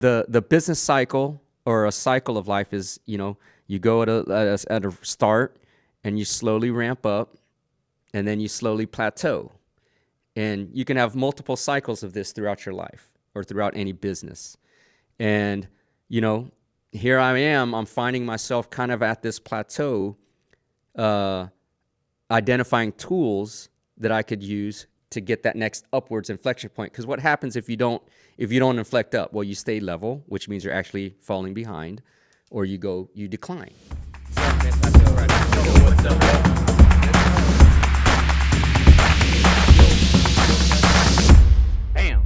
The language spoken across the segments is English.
The business cycle or a cycle of life is, you go at a start and you slowly ramp up and then you slowly plateau. And you can have multiple cycles of this throughout your life or throughout any business. And, here I'm finding myself kind of at this plateau, identifying tools that I could use to get that next upwards inflection point. Because what happens if you don't inflect up? Well, you stay level, which means you're actually falling behind, or you decline. Bam.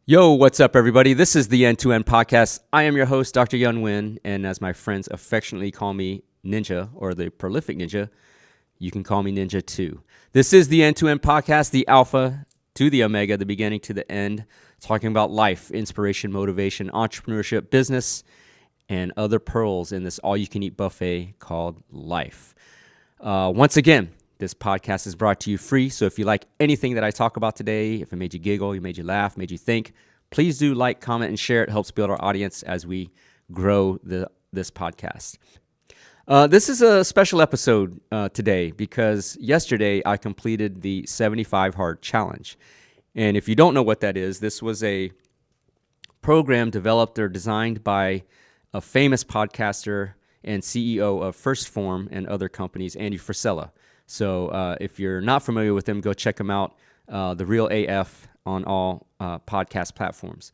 Yo, what's up, everybody? This is the N2N podcast. I am your host, Dr. N2N, and as my friends affectionately call me Ninja, or the prolific Ninja, you can call me Ninja too. This is the N2N podcast, the alpha to the omega, the beginning to the end, talking about life, inspiration, motivation, entrepreneurship, business, and other pearls in this all-you-can-eat buffet called life. Once again, this podcast is brought to you free, so if you like anything that I talk about today, if it made you giggle, it made you laugh, made you think, please do like, comment, and share. It helps build our audience as we grow this podcast. This is a special episode today because yesterday I completed the 75 Hard Challenge. And if you don't know what that is, this was a program developed or designed by a famous podcaster and CEO of First Form and other companies, Andy Frisella. So if you're not familiar with him, go check him out, The Real AF, on all podcast platforms.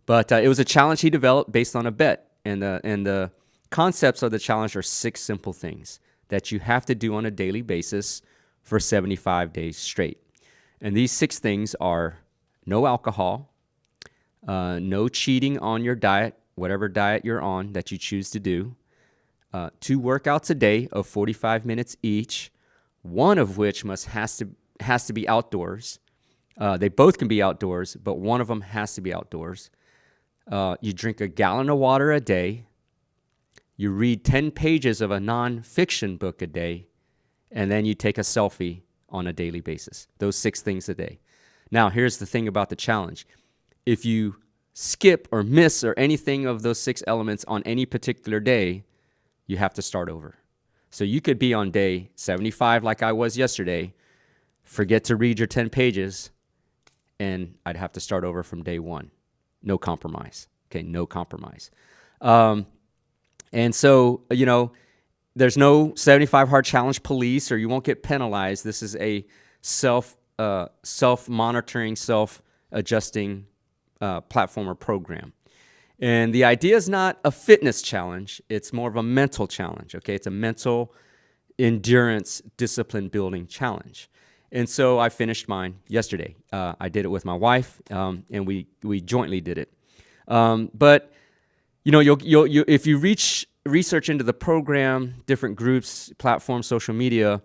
But it was a challenge he developed based on a bet. And the concepts of the challenge are 6 simple things that you have to do on a daily basis for 75 days straight. And these 6 things are no alcohol, no cheating on your diet, whatever diet you're on that you choose to do, 2 workouts a day of 45 minutes each, one of which has to be outdoors. They both can be outdoors, but one of them has to be outdoors. You drink a gallon of water a day. You read 10 pages of a nonfiction book a day, and then you take a selfie on a daily basis. Those 6 things a day. Now, here's the thing about the challenge. If you skip or miss or anything of those 6 elements on any particular day, you have to start over. So you could be on day 75 like I was yesterday, forget to read your 10 pages, and I'd have to start over from day 1. No compromise. Okay, no compromise. And so, there's no 75 Hard Challenge police, or you won't get penalized. This is a self-monitoring, self-adjusting platform or program. And the idea is not a fitness challenge. It's more of a mental challenge, okay? It's a mental endurance, discipline-building challenge. And so I finished mine yesterday. I did it with my wife, and we jointly did it. But if you research into the program, different groups, platforms, social media,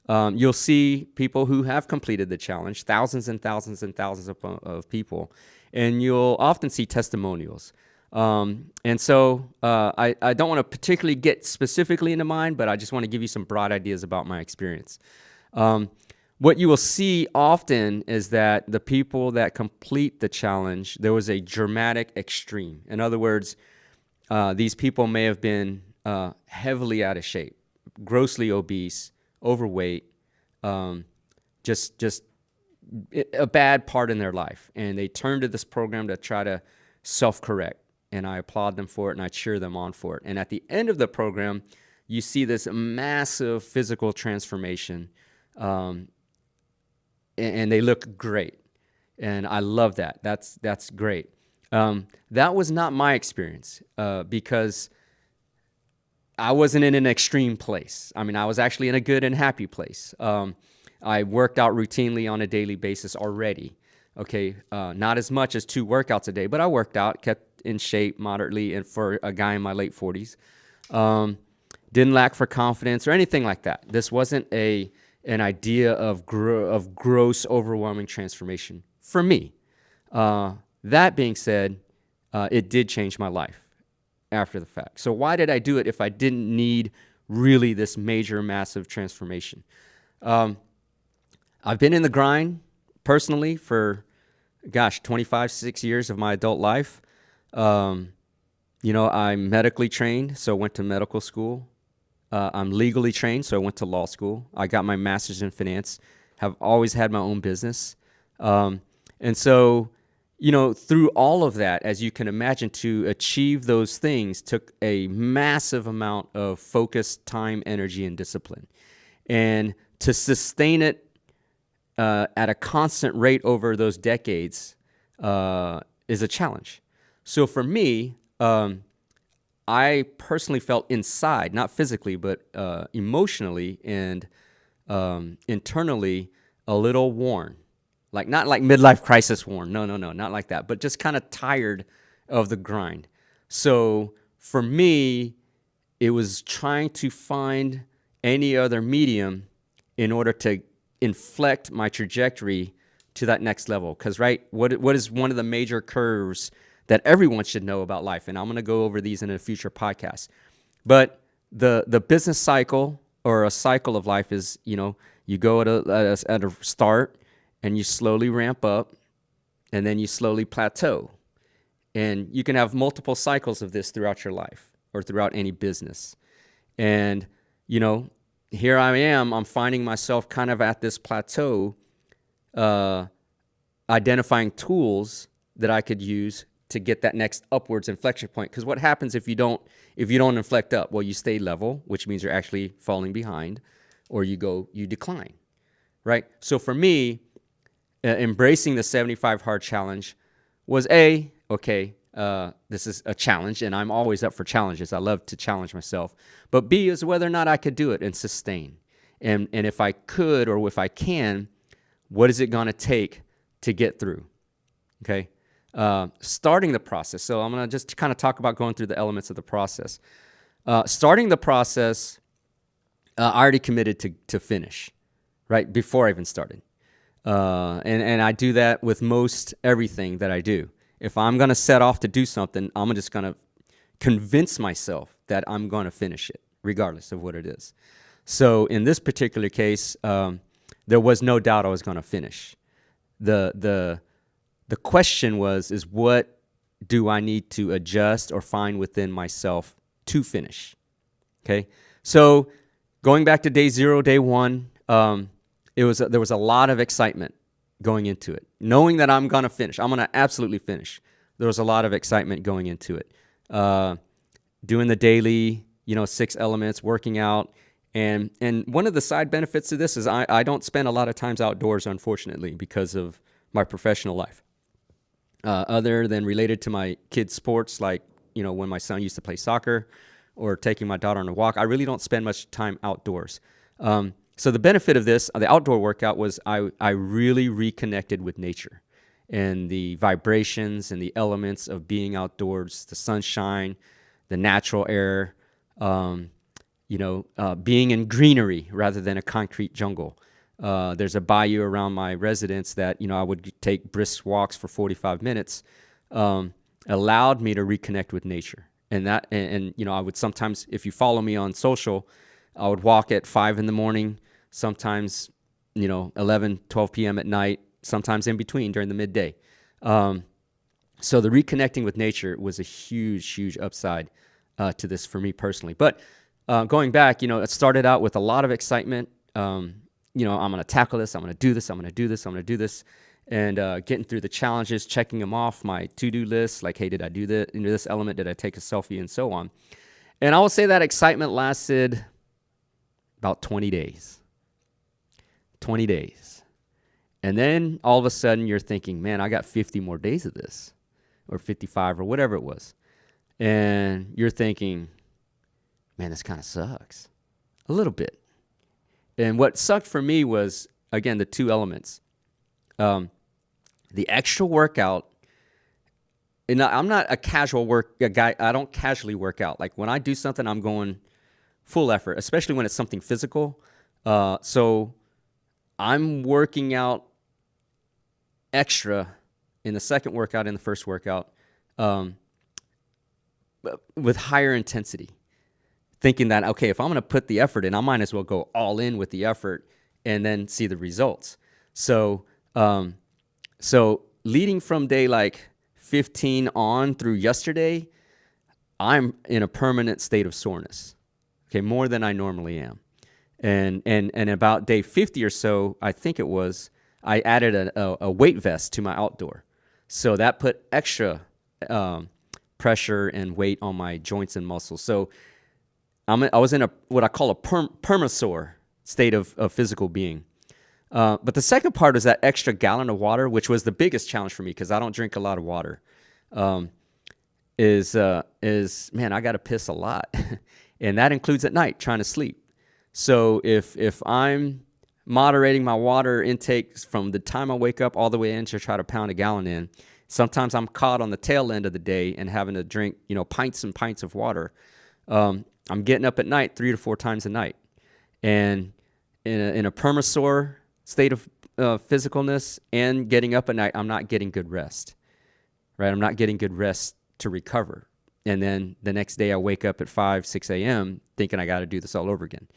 you'll see people who have completed the challenge, thousands and thousands and thousands of people, and you'll often see testimonials. And so I don't want to particularly get specifically into mine, but I just want to give you some broad ideas about my experience. What you will see often is that the people that complete the challenge, there was a dramatic extreme. In other words, these people may have been heavily out of shape, grossly obese, overweight, just a bad part in their life. And they turned to this program to try to self-correct. And I applaud them for it, and I cheer them on for it. And at the end of the program, you see this massive physical transformation, and they look great. And I love that. That's great. That was not my experience because I wasn't in an extreme place. I mean, I was actually in a good and happy place. I worked out routinely on a daily basis already. Okay, not as much as 2 workouts a day, but I worked out, kept in shape moderately, and for a guy in my late 40s. Didn't lack for confidence or anything like that. This wasn't an idea of gross, overwhelming transformation for me. That being said, it did change my life after the fact. So why did I do it if I didn't need really this major, massive transformation? I've been in the grind personally for 25, 6 years of my adult life. I'm medically trained, so I went to medical school. I'm legally trained, so I went to law school. I got my master's in finance, have always had my own business. And so, through all of that, as you can imagine, to achieve those things took a massive amount of focus, time, energy, and discipline. And to sustain it at a constant rate over those decades is a challenge. So for me, I personally felt inside, not physically, but emotionally and internally a little worn. Not like midlife crisis worn. No, not like that. But just kind of tired of the grind. So for me, it was trying to find any other medium in order to inflect my trajectory to that next level. Because, right, what is one of the major curves that everyone should know about life? And I'm going to go over these in a future podcast. But the business cycle or a cycle of life is, you go at a start, and you slowly ramp up, and then you slowly plateau. And you can have multiple cycles of this throughout your life or throughout any business. And, here I am, I'm finding myself kind of at this plateau, identifying tools that I could use to get that next upwards inflection point. Because what happens if you don't inflect up? Well, you stay level, which means you're actually falling behind, or you decline, right? So for me, embracing the 75 hard challenge was this is a challenge, and I'm always up for challenges. I love to challenge myself. But B is whether or not I could do it and sustain. And if I could, or if I can, what is it going to take to get through? Okay. Starting the process. So I'm going to just kind of talk about going through the elements of the process. Starting the process, I already committed to finish, right, before I even started. And I do that with most everything that I do. If I'm going to set off to do something, I'm just going to convince myself that I'm going to finish it, regardless of what it is. So in this particular case, there was no doubt I was going to finish. The question is what do I need to adjust or find within myself to finish? Okay. So going back to day 0, day 1, there was a lot of excitement going into it, knowing that I'm going to finish. I'm going to absolutely finish. There was a lot of excitement going into it. Doing the daily, 6 elements, working out. And one of the side benefits of this is I don't spend a lot of times outdoors, unfortunately, because of my professional life. Other than related to my kids' sports, like, when my son used to play soccer or taking my daughter on a walk, I really don't spend much time outdoors. So the benefit of this, the outdoor workout, was I really reconnected with nature and the vibrations and the elements of being outdoors, the sunshine, the natural air, being in greenery rather than a concrete jungle. There's a bayou around my residence that, I would take brisk walks for 45 minutes, allowed me to reconnect with nature. And I would sometimes, if you follow me on social, I would walk at 5 in the morning, sometimes, 11, 12 p.m. at night, sometimes in between during the midday. So the reconnecting with nature was a huge, huge upside to this for me personally. But going back, it started out with a lot of excitement. I'm going to tackle this. I'm going to do this. I'm going to do this. I'm going to do this. And getting through the challenges, checking them off my to-do list, like, hey, did I do this element? Did I take a selfie? And so on. And I will say that excitement lasted about 20 days. 20 days. And then all of a sudden you're thinking, man, I got 50 more days of this, or 55 or whatever it was. And you're thinking, man, this kind of sucks a little bit. And what sucked for me was, again, the 2 elements. The extra workout, and I'm not a guy. I don't casually work out. Like, when I do something, I'm going full effort, especially when it's something physical. So I'm working out extra in the second workout, in the first workout, with higher intensity, thinking that, okay, if I'm going to put the effort in, I might as well go all in with the effort and then see the results. So leading from day like 15 on through yesterday, I'm in a permanent state of soreness, okay, more than I normally am. And about day 50 or so, I think it was, I added a weight vest to my outdoor. So that put extra pressure and weight on my joints and muscles. So I was in what I call a permasore state of physical being. But the second part is that extra gallon of water, which was the biggest challenge for me because I don't drink a lot of water. Is man, I got to piss a lot, and that includes at night trying to sleep. So if I'm moderating my water intake from the time I wake up all the way in to try to pound a gallon in, sometimes I'm caught on the tail end of the day and having to drink, pints and pints of water. I'm getting up at night 3 to 4 times a night, and in a permasore state of physicalness and getting up at night, I'm not getting good rest, right? I'm not getting good rest to recover. And then the next day I wake up at 5, 6 a.m. thinking I got to do this all over again.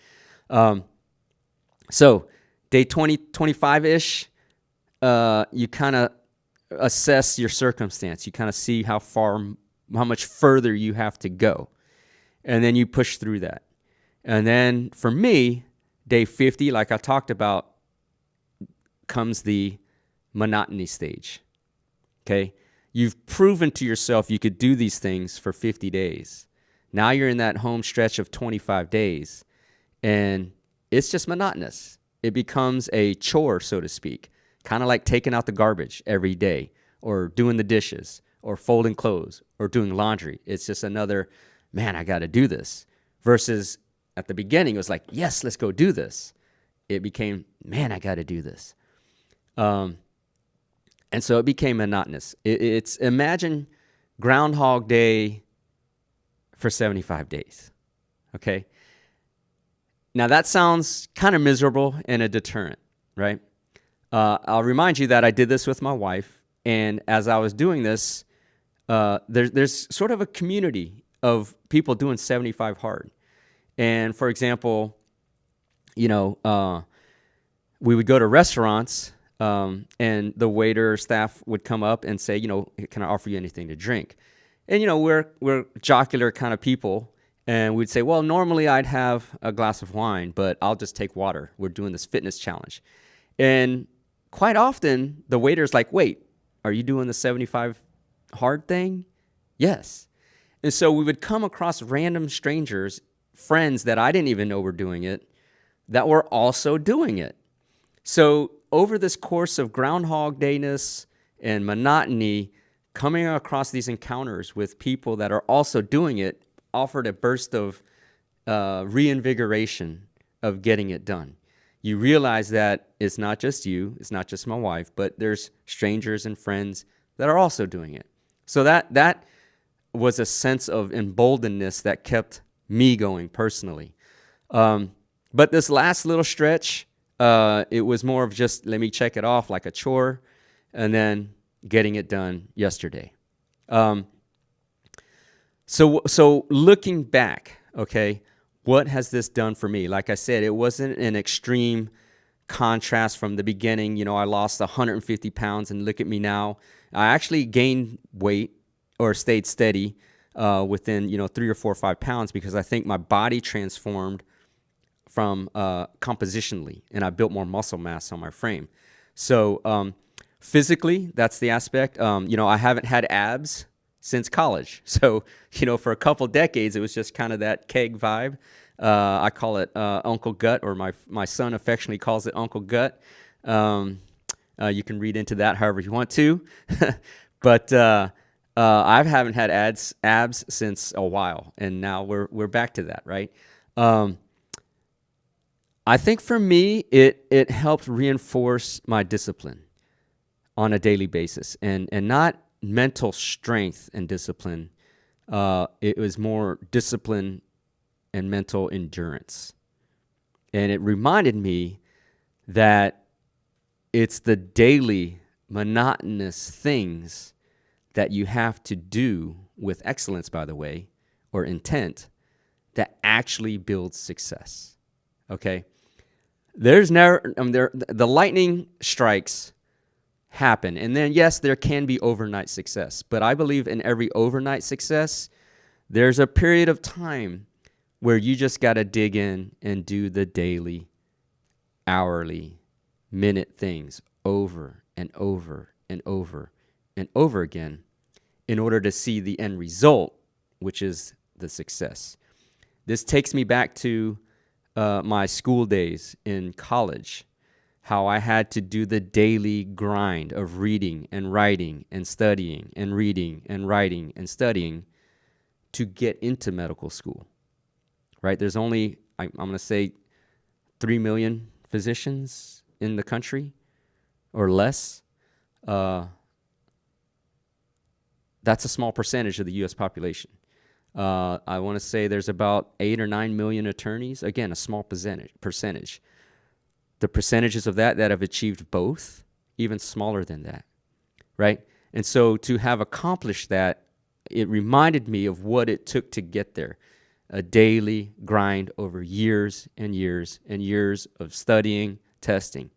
So day 20, 25-ish, you kind of assess your circumstance. You kind of see how much further you have to go. And then you push through that. And then for me, day 50, like I talked about, comes the monotony stage. Okay? You've proven to yourself you could do these things for 50 days. Now you're in that home stretch of 25 days, and it's just monotonous. It becomes a chore, so to speak, kind of like taking out the garbage every day, or doing the dishes, or folding clothes, or doing laundry. It's just another, man, I got to do this. Versus at the beginning, it was like, yes, let's go do this. It became, man, I got to do this. And so it became monotonous. It's imagine Groundhog Day for 75 days, okay? Now that sounds kind of miserable and a deterrent, right? I'll remind you that I did this with my wife, and as I was doing this, there's sort of a community of people doing 75 hard. And for example, we would go to restaurants, and the waiter staff would come up and say, can I offer you anything to drink? And, we're jocular kind of people. And we'd say, well, normally I'd have a glass of wine, but I'll just take water. We're doing this fitness challenge. And quite often the waiter's like, wait, are you doing the 75 hard thing? Yes. And so we would come across random strangers, friends that I didn't even know were doing it, that were also doing it. So over this course of Groundhog Dayness and monotony, coming across these encounters with people that are also doing it offered a burst of reinvigoration of getting it done. You realize that it's not just you, it's not just my wife, but there's strangers and friends that are also doing it. So that was a sense of emboldenedness that kept me going personally. But this last little stretch, it was more of just, let me check it off like a chore, and then getting it done yesterday. So looking back, okay, what has this done for me? Like I said, it wasn't an extreme contrast from the beginning. I lost 150 pounds, and look at me now. I actually gained weight or stayed steady within, 3 or 4 or 5 pounds, because I think my body transformed from compositionally, and I built more muscle mass on my frame. So physically, that's the aspect. I haven't had abs since college. So, for a couple decades, it was just kind of that keg vibe. I call it Uncle Gut, or my son affectionately calls it Uncle Gut. You can read into that however you want to. But I haven't had abs since a while, and now we're back to that, right? I think for me, it helped reinforce my discipline on a daily basis, and not mental strength and discipline. It was more discipline and mental endurance. And it reminded me that it's the daily monotonous things that you have to do with excellence, by the way, or intent, that actually builds success. Okay? There's never, the lightning strikes happen. And then, yes, there can be overnight success. But I believe in every overnight success, there's a period of time where you just got to dig in and do the daily, hourly, minute things over and over and over and over again in order to see the end result, which is the success. This takes me back to my school days in college, how I had to do the daily grind of reading and writing and studying and reading and writing and studying to get into medical school, right? There's only, I'm going to say, 3 million physicians in the country or less. That's a small percentage of the U.S. population. I want to say there's about 8 or 9 million attorneys. Again, a small percentage. The percentages of that have achieved both, even smaller than that, right? And so to have accomplished that, it reminded me of what it took to get there. A daily grind over years and years and years of studying, testing,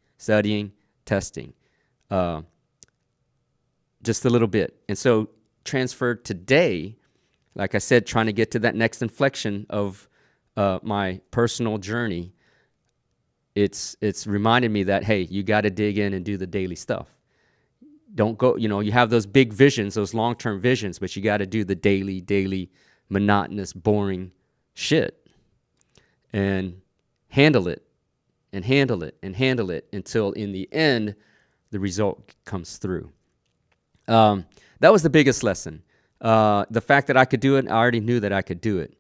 just a little bit. And so transferred today, like I said, trying to get to that next inflection of my personal journey, it's reminded me that, hey, you got to dig in and do the daily stuff. Don't go, you have those big visions, those long-term visions, but you got to do the daily, monotonous, boring shit and handle it until in the end, the result comes through. That was the biggest lesson. The fact that I could do it, I already knew that I could do it.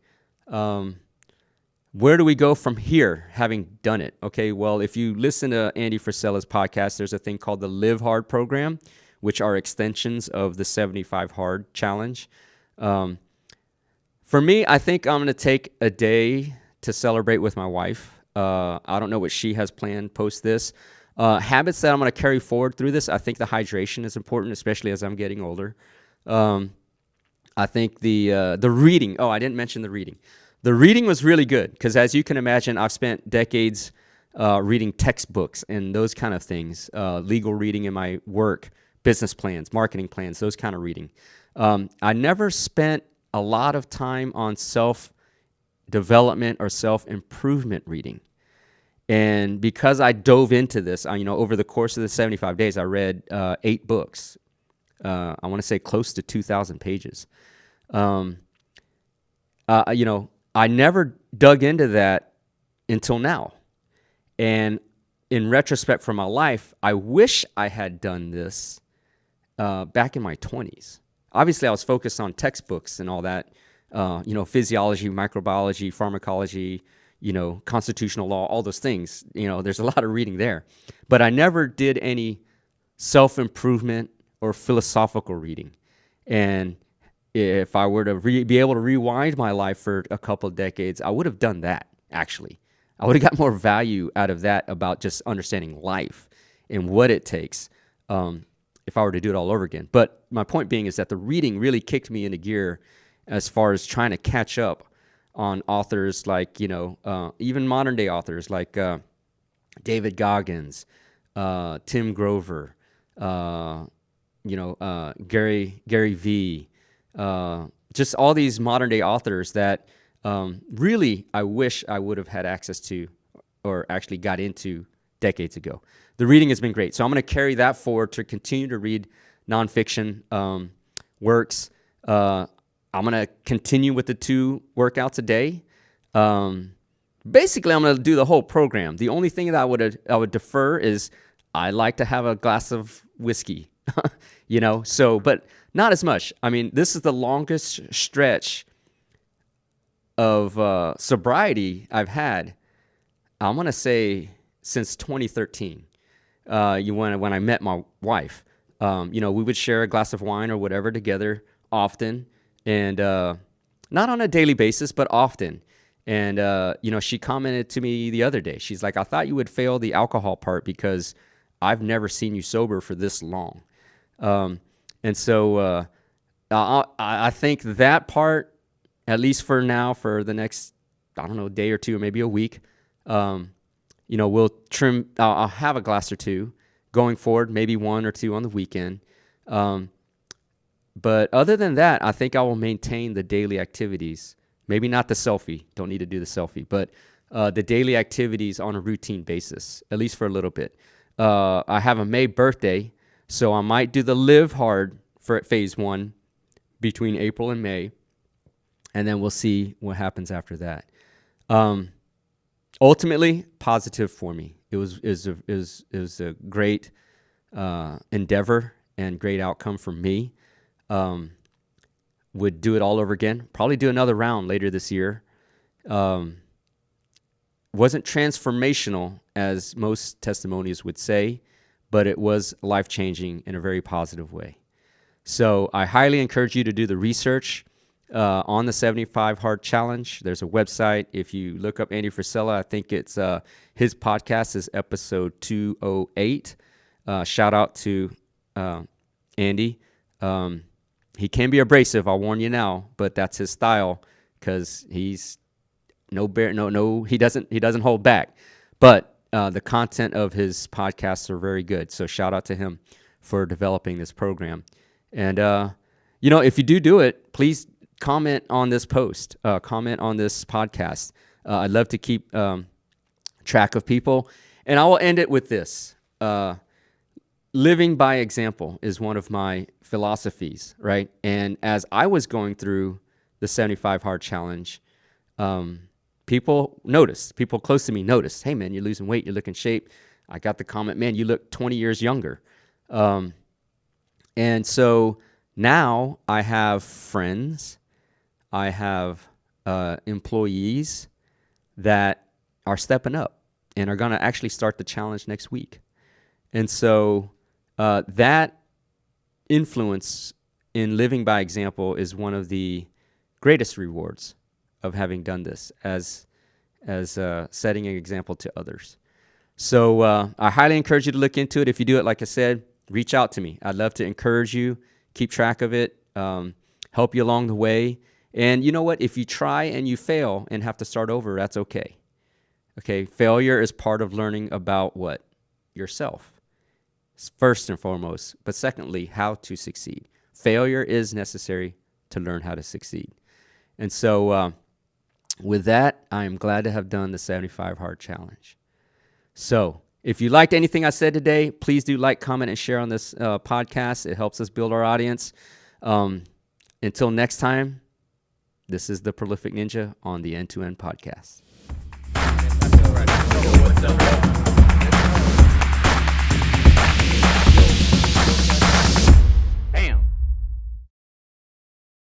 Where do we go from here, having done it? Okay, well, if you listen to Andy Frisella's podcast, there's a thing called the Live Hard program, which are extensions of the 75 Hard challenge. For me, I think I'm going to take a day to celebrate with my wife. I don't know what she has planned post this. Habits that I'm going to carry forward through this, I think the hydration is important, especially as I'm getting older. I think the reading. Oh, I didn't mention the reading. The reading was really good because, as you can imagine, I've spent decades reading textbooks and those kind of things, legal reading in my work, business plans, marketing plans, those kind of reading. I never spent a lot of time on self-development or self-improvement reading. And because I dove into this, over the course of the 75 days, I read 8 books. I want to say close to 2,000 pages. I never dug into that until now. And in retrospect from my life, I wish I had done this back in my 20s. Obviously, I was focused on textbooks and all that, physiology, microbiology, pharmacology, constitutional law, all those things. There's a lot of reading there. But I never did any self-improvement or philosophical reading. And if I were to be able to rewind my life for a couple of decades, I would have done that, actually. I would have got more value out of that about just understanding life and what it takes if I were to do it all over again. But my point being is that the reading really kicked me into gear as far as trying to catch up on authors like, even modern day authors like David Goggins, Tim Grover, Gary Vee, just all these modern day authors that really I wish I would have had access to or actually got into decades ago. The reading has been great. So I'm going to carry that forward to continue to read nonfiction works. I'm going to continue with the 2 workouts a day. Basically, I'm going to do the whole program. The only thing that I would defer is I like to have a glass of whiskey, but not as much. I mean, this is the longest stretch of sobriety I've had, I'm going to say, since 2013. When I met my wife, we would share a glass of wine or whatever together often, and not on a daily basis, but often. And, she commented to me the other day. She's like, I thought you would fail the alcohol part because I've never seen you sober for this long. And so I think that part, at least for now, for the next, day or two, or maybe a week, we'll trim. I'll have a glass or 2 going forward, maybe 1 or 2 on the weekend. But other than that, I think I will maintain the daily activities. Maybe not the selfie. Don't need to do the selfie. But the daily activities on a routine basis, at least for a little bit. I have a May birthday, so I might do the live hard for phase 1 between April and May. And then we'll see what happens after that. Ultimately, positive for me. It was a great endeavor and great outcome for me. Would do it all over again. Probably do another round later this year. Wasn't transformational as most testimonies would say, but it was life-changing in a very positive way. So I highly encourage you to do the research on the 75 Hard Challenge. There's a website. If you look up Andy Frisella, I think it's his podcast is episode 208. Shout out to Andy. He can be abrasive, I'll warn you now, but that's his style because he's he doesn't hold back. But the content of his podcasts are very good. So shout out to him for developing this program. And if you do it, please comment on this post, comment on this podcast. I'd love to keep track of people. And I will end it with this. Living by example is one of my philosophies, right? And as I was going through the 75 Hard Challenge, people close to me noticed, hey, man, you're losing weight, you look in shape. I got the comment, man, you look 20 years younger. And so now I have friends, I have employees that are stepping up and are going to actually start the challenge next week. And so that influence in living by example is one of the greatest rewards of having done this as setting an example to others. So I highly encourage you to look into it. If you do it, like I said, reach out to me. I'd love to encourage you, keep track of it, help you along the way. And you know what? If you try and you fail and have to start over, that's okay. Okay, failure is part of learning about what? Yourself, first and foremost. But secondly, how to succeed. Failure is necessary to learn how to succeed. And so with that, I am glad to have done the 75 Hard Challenge. So if you liked anything I said today, please do like, comment, and share on this podcast. It helps us build our audience. Until next time, this is the Prolific Ninja on the N2N podcast. What's up?